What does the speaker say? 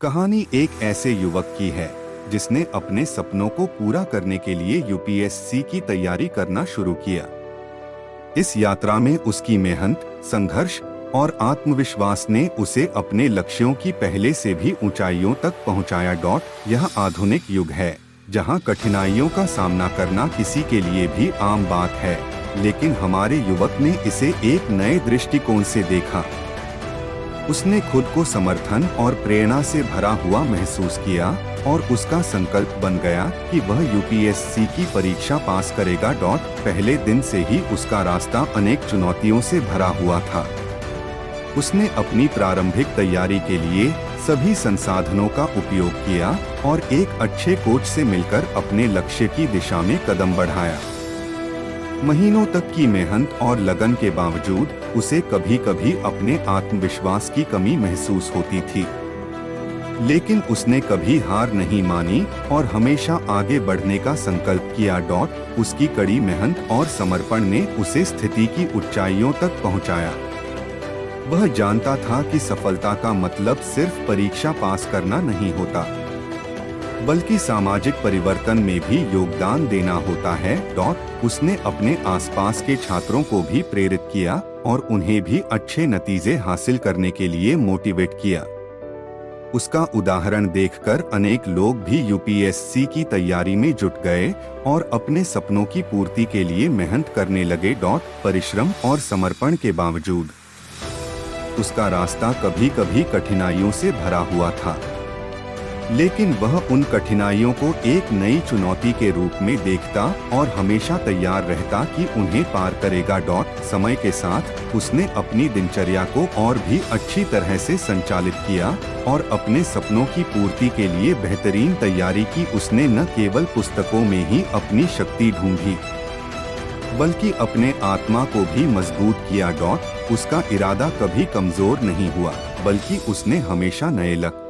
कहानी एक ऐसे युवक की है जिसने अपने सपनों को पूरा करने के लिए यूपीएससी की तैयारी करना शुरू किया। इस यात्रा में उसकी मेहनत, संघर्ष और आत्मविश्वास ने उसे अपने लक्ष्यों की पहले से भी ऊंचाइयों तक पहुंचाया। यह आधुनिक युग है जहां कठिनाइयों का सामना करना किसी के लिए भी आम बात है, लेकिन हमारे युवक ने इसे एक नए दृष्टिकोण से देखा। उसने खुद को समर्थन और प्रेरणा से भरा हुआ महसूस किया और उसका संकल्प बन गया कि वह यूपीएससी की परीक्षा पास करेगा। पहले दिन से ही उसका रास्ता अनेक चुनौतियों से भरा हुआ था। उसने अपनी प्रारंभिक तैयारी के लिए सभी संसाधनों का उपयोग किया और एक अच्छे कोच से मिलकर अपने लक्ष्य की दिशा में कदम बढ़ाया। महीनों तक की मेहनत और लगन के बावजूद उसे कभी कभी अपने आत्मविश्वास की कमी महसूस होती थी, लेकिन उसने कभी हार नहीं मानी और हमेशा आगे बढ़ने का संकल्प किया। उसकी कड़ी मेहनत और समर्पण ने उसे स्थिति की ऊंचाइयों तक पहुंचाया। वह जानता था कि सफलता का मतलब सिर्फ परीक्षा पास करना नहीं होता, बल्कि सामाजिक परिवर्तन में भी योगदान देना होता है। उसने अपने आसपास के छात्रों को भी प्रेरित किया और उन्हें भी अच्छे नतीजे हासिल करने के लिए मोटिवेट किया। उसका उदाहरण देखकर अनेक लोग भी यूपीएससी की तैयारी में जुट गए और अपने सपनों की पूर्ति के लिए मेहनत करने लगे। परिश्रम और समर्पण के बावजूद उसका रास्ता कभी कभी कठिनाइयों से भरा हुआ था, लेकिन वह उन कठिनाइयों को एक नई चुनौती के रूप में देखता और हमेशा तैयार रहता कि उन्हें पार करेगा। समय के साथ उसने अपनी दिनचर्या को और भी अच्छी तरह से संचालित किया और अपने सपनों की पूर्ति के लिए बेहतरीन तैयारी की। उसने न केवल पुस्तकों में ही अपनी शक्ति ढूंढी, बल्कि अपने आत्मा को भी मजबूत किया। उसका इरादा कभी कमजोर नहीं हुआ, बल्कि उसने हमेशा नए लक्ष्य